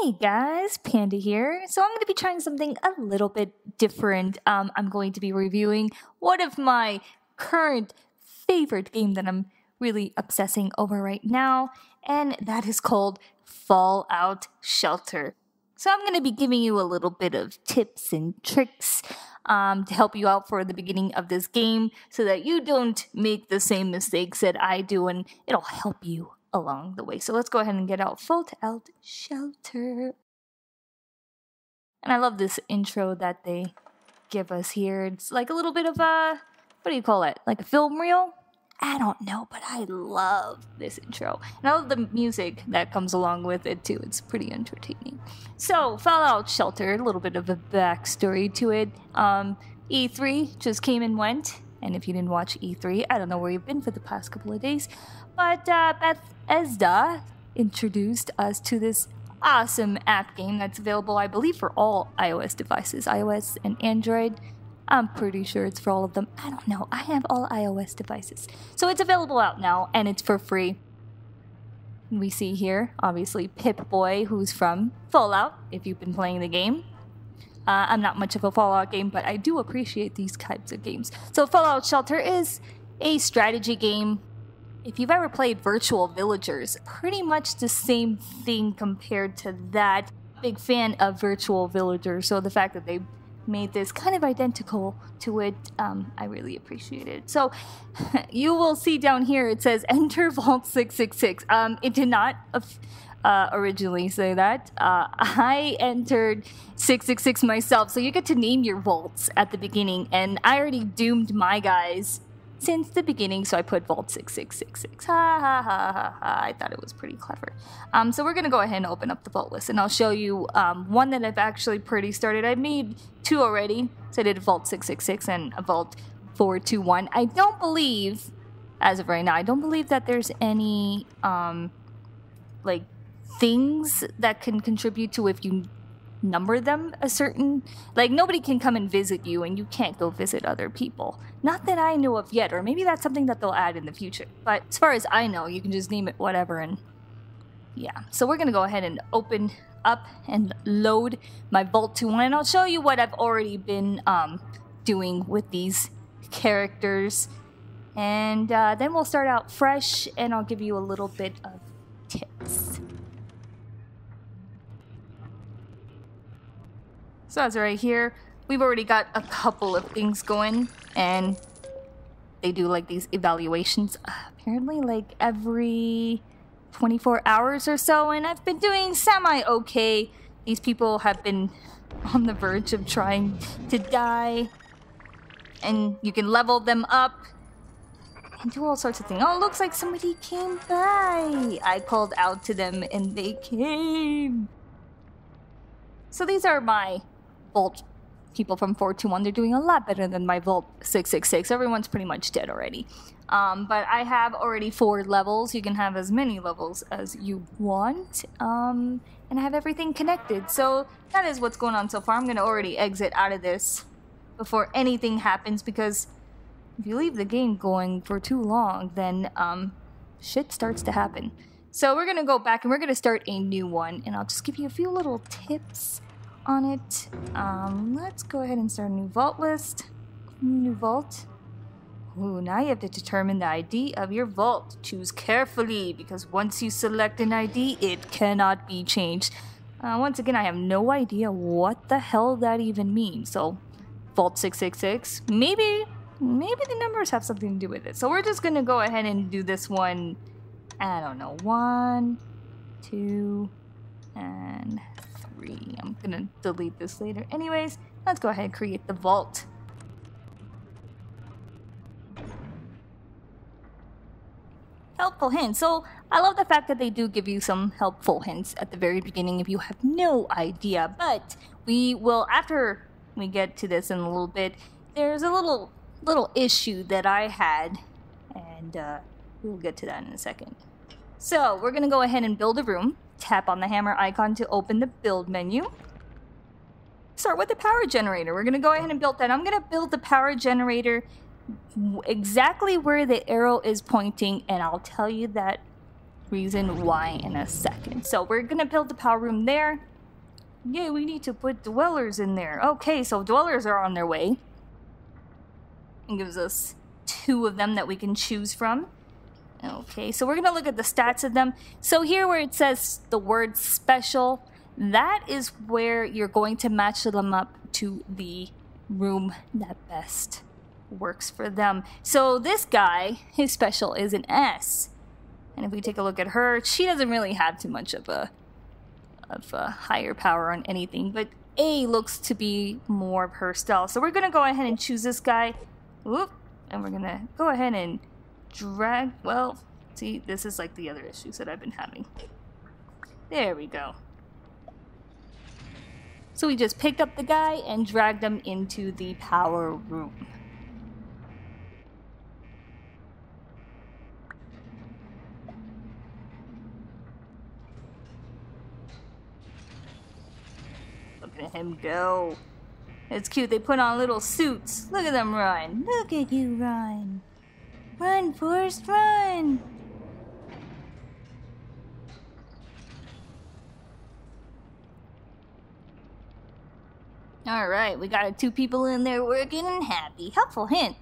Hey guys, Panda here. So I'm going to be trying something a little bit different. I'm going to be reviewing one of my current favorite game that I'm really obsessing over right now, and that is called Fallout Shelter. So I'm going to be giving you a little bit of tips and tricks to help you out for the beginning of this game so that you don't make the same mistakes that I do, and it'll help you along the way. So let's go ahead and get out Fallout Shelter. And I love this intro that they give us here. It's like a little bit of a, what do you call it? Like a film reel? I don't know, but I love this intro. And I love the music that comes along with it too. It's pretty entertaining. So, Fallout Shelter, a little bit of a backstory to it. E3 just came and went. And if you didn't watch E3, I don't know where you've been for the past couple of days. But Bethesda introduced us to this awesome app game that's available, I believe, for all iOS devices. iOS and Android. I'm pretty sure it's for all of them. I don't know. I have all iOS devices. So it's available out now, and it's for free. We see here, obviously, Pip-Boy, who's from Fallout, if you've been playing the game. I'm not much of a Fallout game, but I do appreciate these types of games. So Fallout Shelter is a strategy game. If you've ever played Virtual Villagers, pretty much the same thing compared to that. Big fan of Virtual Villagers, so the fact that they made this kind of identical to it, I really appreciate it. So you will see down here it says enter Vault 666. It did not originally say that. I entered 666 myself, so you get to name your vaults at the beginning, and I already doomed my guys since the beginning, so I put Vault 6666. Ha ha ha ha ha. I thought it was pretty clever. So we're gonna go ahead and open up the vault list, and I'll show you one that I've actually pretty started. I made two already, so I did a Vault 666 and a Vault 421. I don't believe, as of right now, I don't believe that there's any like things that can contribute to if you number them a certain, like nobody can come and visit you and you can't go visit other people, not that I know of yet, or maybe that's something that they'll add in the future, but as far as I know, you can just name it whatever. And yeah, so we're gonna go ahead and open up and load my Vault 21, and I'll show you what I've already been doing with these characters, and then we'll start out fresh and I'll give you a little bit of tips. So as right here, we've already got a couple of things going, and they do like these evaluations apparently like every 24 hours or so, and I've been doing semi-okay. These people have been on the verge of trying to die, and you can level them up and do all sorts of things. Oh, it looks like somebody came by. I called out to them and they came. So these are my Vault people from 421. They're doing a lot better than my Vault 666. Everyone's pretty much dead already. But I have already 4 levels. You can have as many levels as you want. And I have everything connected. So that is what's going on so far. I'm going to already exit out of this before anything happens, because if you leave the game going for too long, then shit starts to happen. So we're going to go back and we're going to start a new one. And I'll just give you a few little tips on it. Let's go ahead and start a new vault list. New vault. Ooh, now you have to determine the ID of your vault. Choose carefully, because once you select an ID, it cannot be changed. Once again, I have no idea what the hell that even means. So, Vault 666. Maybe the numbers have something to do with it. So we're just gonna go ahead and do this one. I don't know. 1, 2, and 3. I'm gonna delete this later. Anyways, let's go ahead and create the vault. Helpful hints. So I love the fact that they do give you some helpful hints at the very beginning if you have no idea. But we will, after we get to this in a little bit, there's a little issue that I had, and we'll get to that in a second. So we're gonna go ahead and build a room. Tap on the hammer icon to open the build menu. Start with the power generator. We're gonna go ahead and build that. I'm gonna build the power generator exactly where the arrow is pointing, and I'll tell you that reason why in a second. So we're gonna build the power room there. Yeah, we need to put dwellers in there. Okay, so dwellers are on their way. It gives us 2 of them that we can choose from. Okay, so we're gonna look at the stats of them. So here where it says the word special, that is where you're going to match them up to the room that best works for them. So this guy, his special is an S. And if we take a look at her, she doesn't really have too much of a higher power on anything, but A looks to be more of her style. So we're gonna go ahead and choose this guy. Whoop, and we're gonna go ahead and drag, well, see, this is like the other issues that I've been having. There we go. So we just picked up the guy and dragged him into the power room. Look at him go. It's cute. They put on little suits. Look at them run. Look at you run. Run, Forrest, run. Alright, we got 2 people in there working and happy. Helpful hint.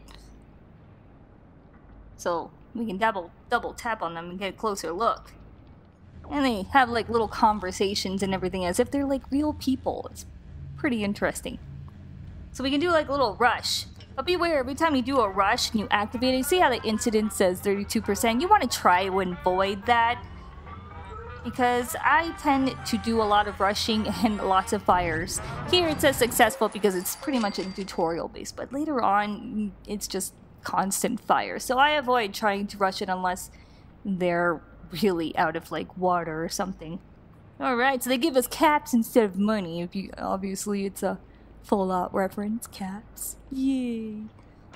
So we can double tap on them and get a closer look. And they have like little conversations and everything as if they're like real people. It's pretty interesting. So we can do like a little rush. But beware, every time you do a rush and you activate it, see how the incidence says 32%? You want to try to avoid that. Because I tend to do a lot of rushing and lots of fires. Here it says successful because it's pretty much a tutorial base, but later on it's just constant fire. So I avoid trying to rush it unless they're really out of like water or something. Alright, so they give us caps instead of money. If you obviously it's a Fallout reference, caps. Yay.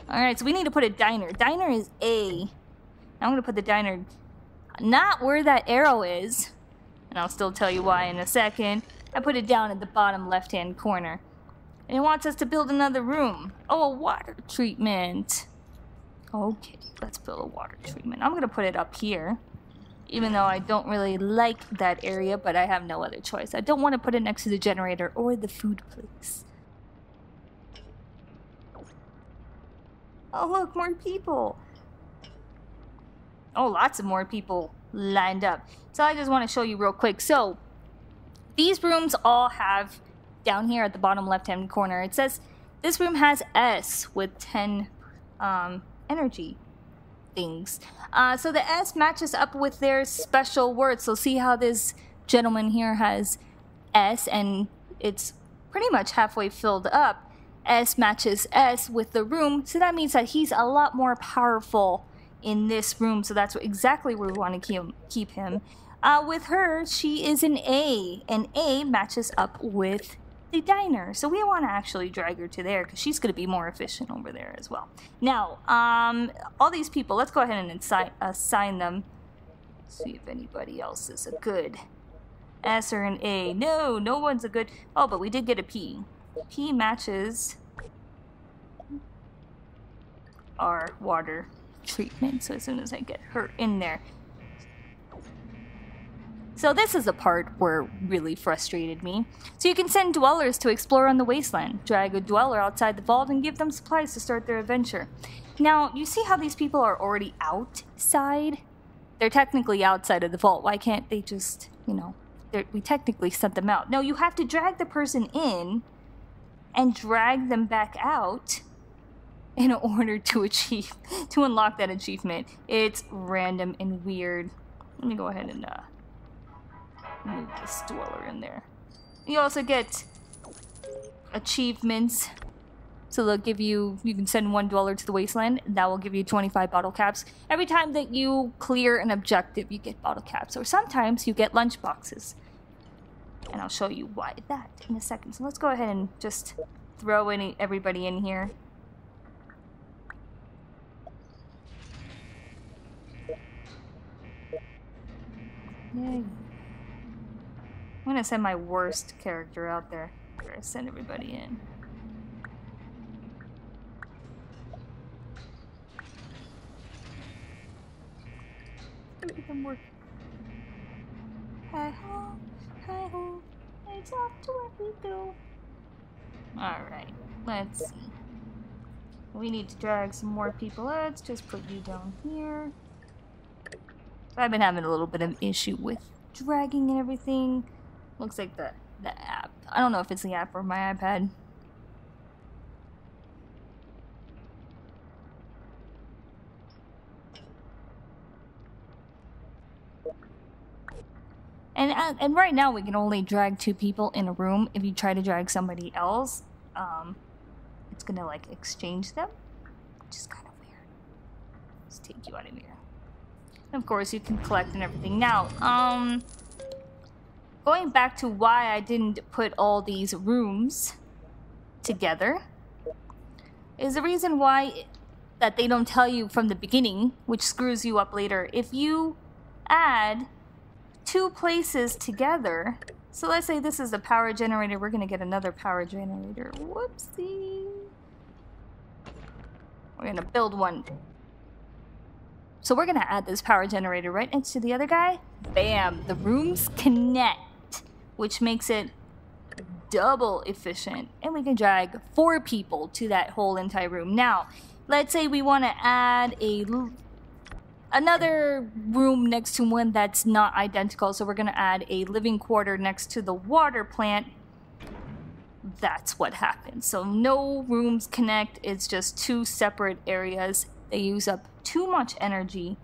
Alright, so we need to put a diner. Diner is A. I'm gonna put the diner not where that arrow is. And I'll still tell you why in a second. I put it down at the bottom left-hand corner. And it wants us to build another room. Oh, a water treatment. Okay, let's build a water treatment. I'm gonna put it up here. Even though I don't really like that area, but I have no other choice. I don't want to put it next to the generator or the food place. Oh, look, more people. Oh, lots of more people lined up. So I just want to show you real quick. So these rooms all have, down here at the bottom left-hand corner, it says this room has S with 10 energy things. So the S matches up with their special words. So see how this gentleman here has S and it's pretty much halfway filled up. S matches S with the room. So that means that he's a lot more powerful in this room, so that's exactly where we want to keep him. With her, she is an A, and A matches up with the diner, so we want to actually drag her to there because she's going to be more efficient over there as well. Now, all these people, let's go ahead and assign them. See if anybody else is a good S or an A. No, no one's a good. Oh, but we did get a P. P matches our water treatment, so as soon as I get her in there. So this is the part where it really frustrated me. So you can send dwellers to explore on the wasteland. Drag a dweller outside the vault and give them supplies to start their adventure. Now, you see how these people are already outside? They're technically outside of the vault. Why can't they just, you know, we technically sent them out. No, you have to drag the person in and drag them back out in order to unlock that achievement. It's random and weird. Let me go ahead and move this dweller in there. You also get achievements. So they'll give you can send 1 dweller to the wasteland. That will give you 25 bottle caps. Every time that you clear an objective, you get bottle caps. Or sometimes you get lunch boxes. And I'll show you why that in a second. So let's go ahead and just throw everybody in here. Yay. I'm gonna send my worst character out there. Send everybody in. Look at them work. Hi ho, it's off to where we go. Alright, let's see. We need to drag some more people. Let's just put you down here. I've been having a little bit of issue with dragging and everything. Looks like the app. I don't know if it's the app or my iPad. And right now we can only drag 2 people in a room. If you try to drag somebody else, it's gonna like exchange them, which is kind of weird. Let's take you out of here. And of course you can collect and everything. Now, going back to why I didn't put all these rooms together is the reason why that they don't tell you from the beginning, which screws you up later. If you add 2 places together, so let's say this is the power generator, we're gonna get another power generator. Whoopsie. We're gonna build one. So we're gonna add this power generator right next to the other guy. Bam! The rooms connect, which makes it double efficient. And we can drag 4 people to that whole entire room. Now, let's say we want to add another room next to one that's not identical. So we're gonna add a living quarter next to the water plant. That's what happens. So no rooms connect. It's just 2 separate areas. They use up too much energy,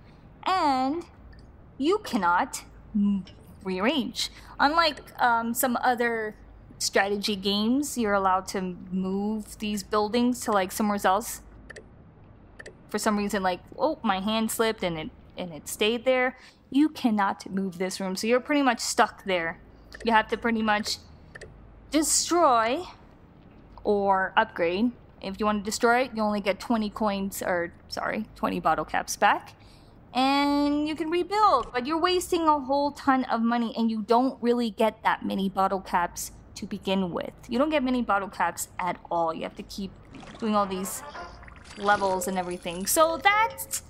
and you cannot rearrange. Unlike some other strategy games, you're allowed to move these buildings to like somewhere else. For some reason, like, oh, my hand slipped and it stayed there. You cannot move this room, so you're pretty much stuck there. You have to pretty much destroy or upgrade. If you want to destroy it, you only get 20 coins, or sorry, 20 bottle caps back. And you can rebuild, but you're wasting a whole ton of money, and you don't really get that many bottle caps to begin with. You don't get many bottle caps at all. You have to keep doing all these levels and everything. So that's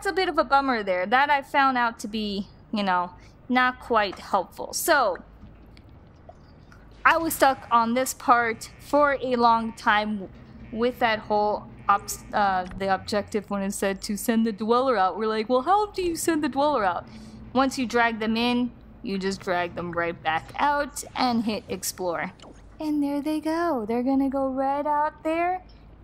a bit of a bummer there. That I found out to be, you know, not quite helpful. So I was stuck on this part for a long time with that whole the objective when it said to send the dweller out. We're like, well, how do you send the dweller out? Once you drag them in, you just drag them right back out and hit explore. And there they go. They're gonna go right out there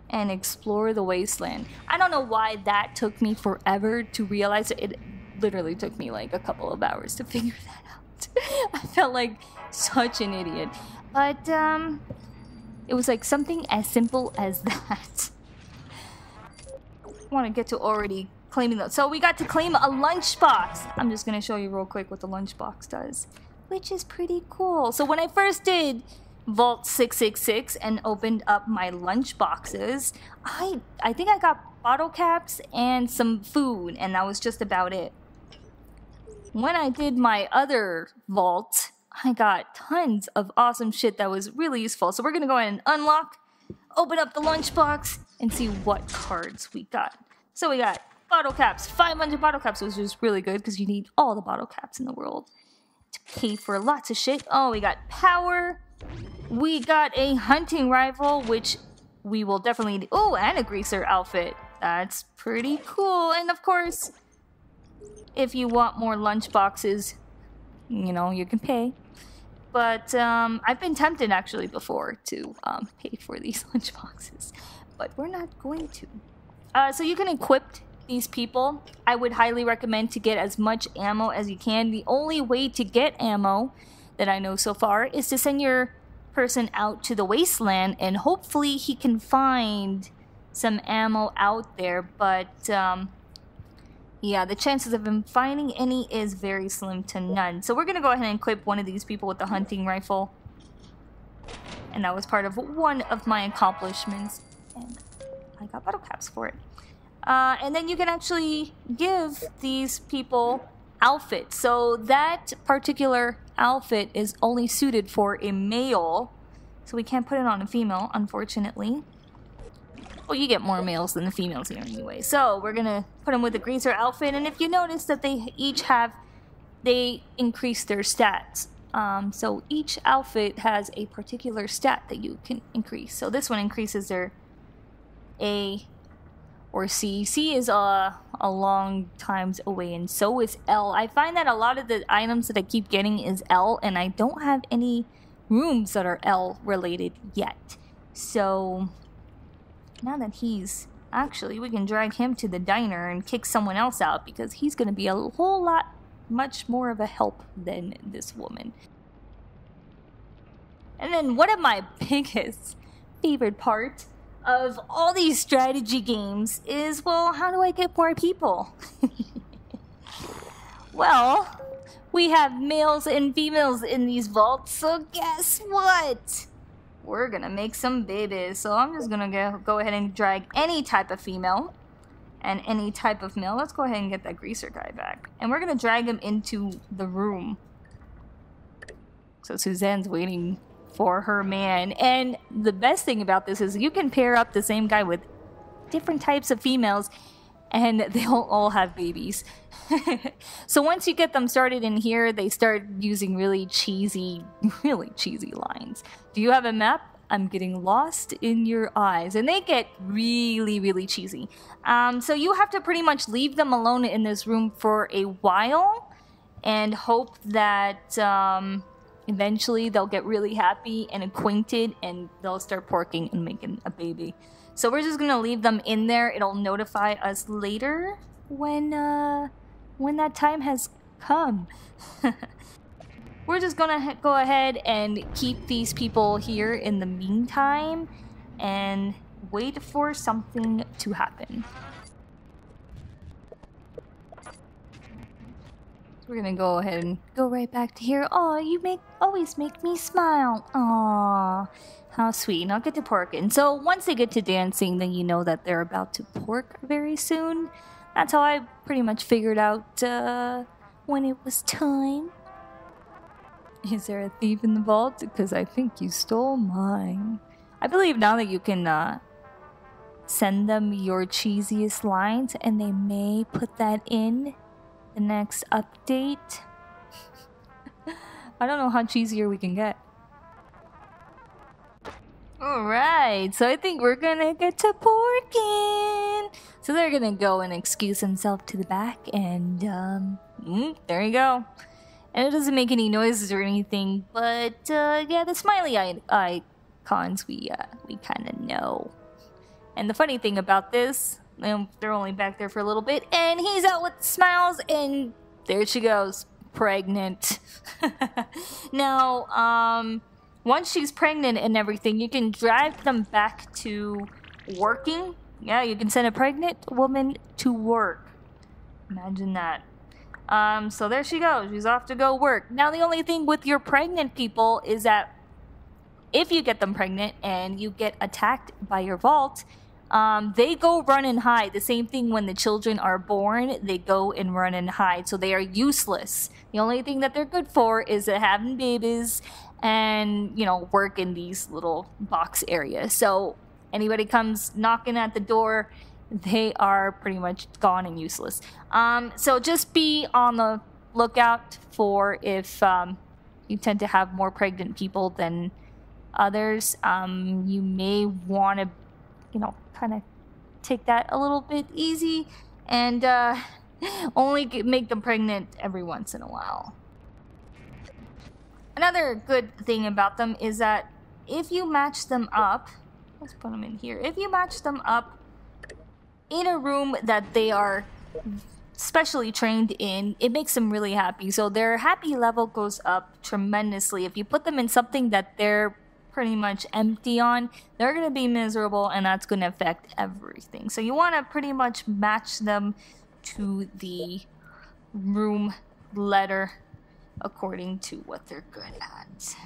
and explore the wasteland. I don't know why that took me forever to realize it. It literally took me like a couple of hours to figure that out. I felt like such an idiot. But it was like something as simple as that. I want to get to already claiming those. So we got to claim a lunchbox. I'm just going to show you real quick what the lunchbox does, which is pretty cool. So when I first did Vault 666 and opened up my lunchboxes, I think I got bottle caps and some food, and that was just about it. When I did my other vault, I got tons of awesome shit that was really useful. So we're gonna go ahead and unlock, open up the lunchbox, and see what cards we got. So we got bottle caps, 500 bottle caps, which is really good because you need all the bottle caps in the world to pay for lots of shit. Oh, we got power. We got a hunting rifle, which we will definitely need. Oh, and a greaser outfit. That's pretty cool. And of course, if you want more lunchboxes, you know, you can pay. But I've been tempted actually before to pay for these lunchboxes, but we're not going to. So you can equip these people. I would highly recommend to get as much ammo as you can. The only way to get ammo that I know so far is to send your person out to the wasteland, and hopefully he can find some ammo out there. But yeah, the chances of him finding any is very slim to none. So we're going to go ahead and equip one of these people with the hunting rifle. And that was part of one of my accomplishments. And I got bottle caps for it. And then you can actually give these people outfits. So that particular outfit is only suited for a male. So we can't put it on a female, unfortunately. Well, you get more males than the females here anyway. So we're gonna put them with a greaser outfit, and if you notice that they each have, they increase their stats So each outfit has a particular stat that you can increase. So this one increases their A or C. C is a long times away, and so is L. I find that a lot of the items that I keep getting is L, and I don't have any rooms that are L related yet. So now that he's actually, we can drag him to the diner and kick someone else out, because he's going to be a whole lot much more of a help than this woman. And then one of my biggest favorite parts of all these strategy games is, well, how do I get more people? Well, we have males and females in these vaults, so guess what? We're gonna make some babies. So I'm just gonna go ahead and drag any type of female and any type of male. Let's go ahead and get that greaser guy back. And we're gonna drag him into the room. So Suzanne's waiting for her man. And the best thing about this is you can pair up the same guy with different types of females and they'll all have babies. So once you get them started in here, they start using really cheesy lines. Do you have a map? I'm getting lost in your eyes. And they get really cheesy. So you have to pretty much leave them alone in this room for a while and hope that eventually they'll get really happy and acquainted and they'll start porking and making a baby. So we're just gonna leave them in there. It'll notify us later when that time has come. We're just gonna go ahead and keep these people here in the meantime and wait for something to happen. So we're gonna go ahead and go right back to here. Oh, you always make me smile. Aw, how sweet. And I'll get to porking. So once they get to dancing, then you know that they're about to pork very soon. That's how I pretty much figured out when it was time. Is there a thief in the vault? Because I think you stole mine. I believe now that you can send them your cheesiest lines, and they may put that in the next update. I don't know how cheesier we can get. Alright, so I think we're gonna get to porking. So they're gonna go and excuse themselves to the back, and there you go. And it doesn't make any noises or anything, but yeah, the smiley icons we kind of know. And the funny thing about this, they're only back there for a little bit, and he's out with smiles, and there she goes, pregnant. Now, once she's pregnant and everything, you can drag them back to working. Yeah, you can send a pregnant woman to work. Imagine that. So there she goes. She's off to go work. Now, the only thing with your pregnant people is that if you get them pregnant and you get attacked by your vault, they go run and hide. The same thing when the children are born, they go and run and hide. So they are useless. The only thing that they're good for is having babies and, you know, work in these little box areas. So anybody comes knocking at the door, they are pretty much gone and useless. So just be on the lookout for if you tend to have more pregnant people than others. You may want to, you know, kind of take that a little bit easy and only make them pregnant every once in a while. Another good thing about them is that if you match them up, let's put them in here. If you match them up in a room that they are specially trained in, it makes them really happy. So their happy level goes up tremendously. If you put them in something that they're pretty much empty on, they're going to be miserable, and that's going to affect everything. So you want to pretty much match them to the room letter according to what they're good at.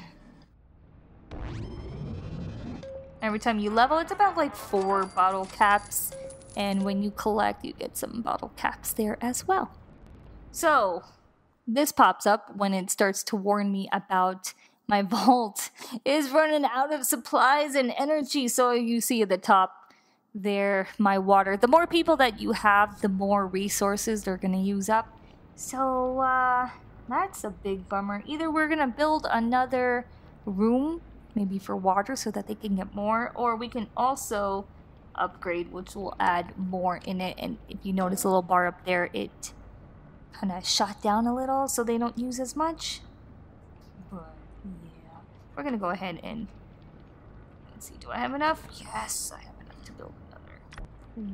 Every time you level, it's about like 4 bottle caps. And when you collect, you get some bottle caps there as well. So this pops up when it starts to warn me about my vault is running out of supplies and energy. So you see at the top there, my water. The more people that you have, the more resources they're going to use up. So That's a big bummer. Either we're gonna build another room, maybe for water so that they can get more, or we can also upgrade, which will add more in it. And if you notice a little bar up there, it kind of shot down a little so they don't use as much. But yeah, we're gonna go ahead and let's see, do I have enough? Yes, I have enough to build another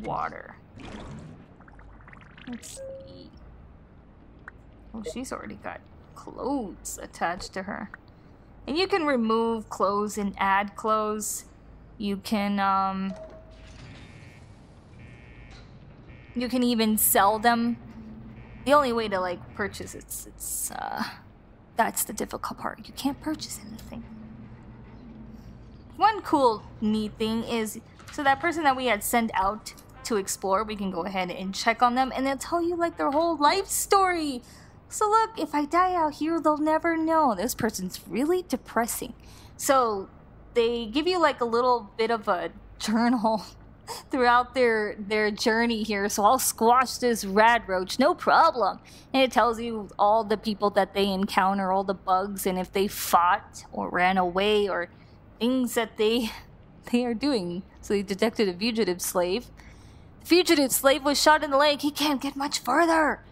water. Let's see. Oh, she's already got clothes attached to her. And you can remove clothes and add clothes. You can even sell them. The only way to like purchase it's that's the difficult part. You can't purchase anything. One cool neat thing is, so that person that we had sent out to explore, we can go ahead and check on them and they'll tell you like their whole life story. So look, if I die out here, they'll never know. This person's really depressing. So they give you like a little bit of a journal throughout their journey here. So I'll squash this rad roach, no problem. And it tells you all the people that they encounter, all the bugs, and if they fought or ran away or things that they are doing. So they detected a fugitive slave. The fugitive slave was shot in the leg. He can't get much further.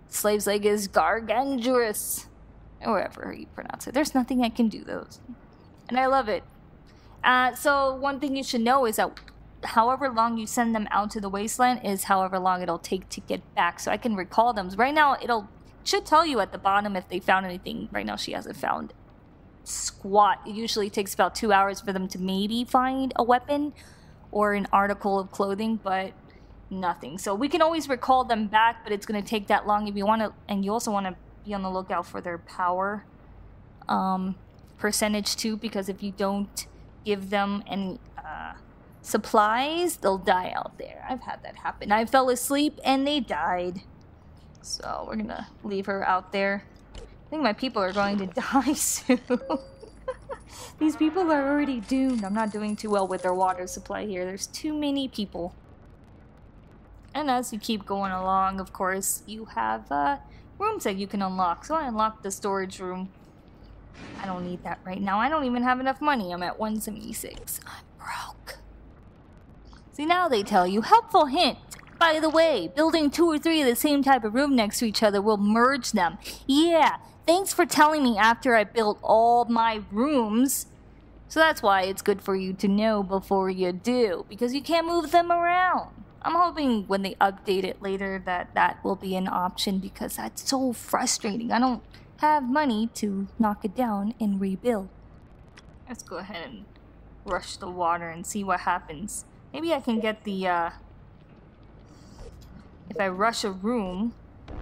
Slave's leg is gargantuous. Or however you pronounce it. There's nothing I can do those. And I love it. So one thing you should know is that however long you send them out to the wasteland is however long it'll take to get back. So I can recall them. Right now it should tell you at the bottom if they found anything. Right now she hasn't found squat. It usually takes about 2 hours for them to maybe find a weapon or an article of clothing, but nothing. So we can always recall them back, but it's going to take that long if you want to. And you also want to be on the lookout for their power percentage too, because if you don't give them any supplies, they'll die out there. I've had that happen. I fell asleep and they died. So we're going to leave her out there. I think my people are going to die soon. These people are already doomed. I'm not doing too well with their water supply here. There's too many people. And as you keep going along, of course, you have rooms that you can unlock. So I unlocked the storage room. I don't need that right now. I don't even have enough money. I'm at 176. I'm broke. See, now they tell you, helpful hint. By the way, building 2 or 3 of the same type of room next to each other will merge them. Yeah, thanks for telling me after I built all my rooms. So that's why it's good for you to know before you do, because you can't move them around. I'm hoping when they update it later that will be an option, because that's so frustrating. I don't have money to knock it down and rebuild. Let's go ahead and rush the water and see what happens. Maybe I can get the, if I rush a room,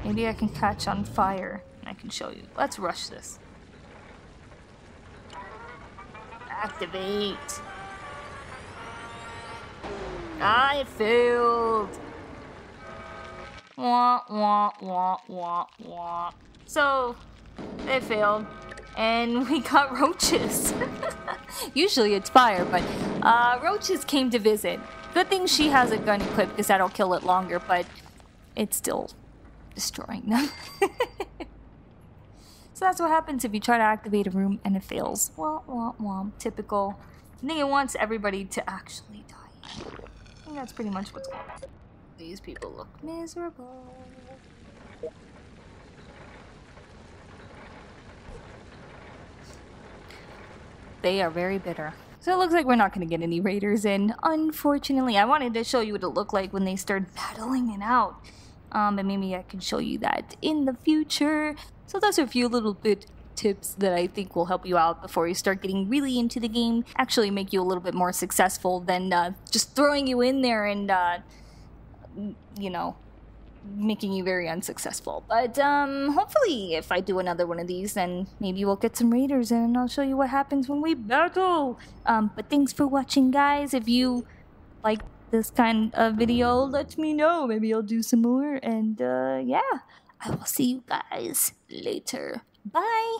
maybe I can catch on fire. And I can show you. Let's rush this. Activate. I failed. Wah, wah, wah, wah, wah. So, they failed. And we got roaches. Usually it's fire, but roaches came to visit. Good thing she has a gun equipped, because that'll kill it longer, but it's still destroying them. So that's what happens if you try to activate a room and it fails. Wah, wah, wah. Typical. I think it wants everybody to actually die. I think that's pretty much what's going on. These people look miserable. They are very bitter. So it looks like we're not going to get any raiders in. Unfortunately, I wanted to show you what it looked like when they started battling it out. But maybe I can show you that in the future. So those are a few little bit tips that I think will help you out before you start getting really into the game. Actually make you a little bit more successful than just throwing you in there and, you know, making you very unsuccessful. But hopefully if I do another one of these, then maybe we'll get some raiders in and I'll show you what happens when we battle. But thanks for watching, guys. If you like this kind of video, let me know. Maybe I'll do some more. And yeah, I will see you guys later. Bye.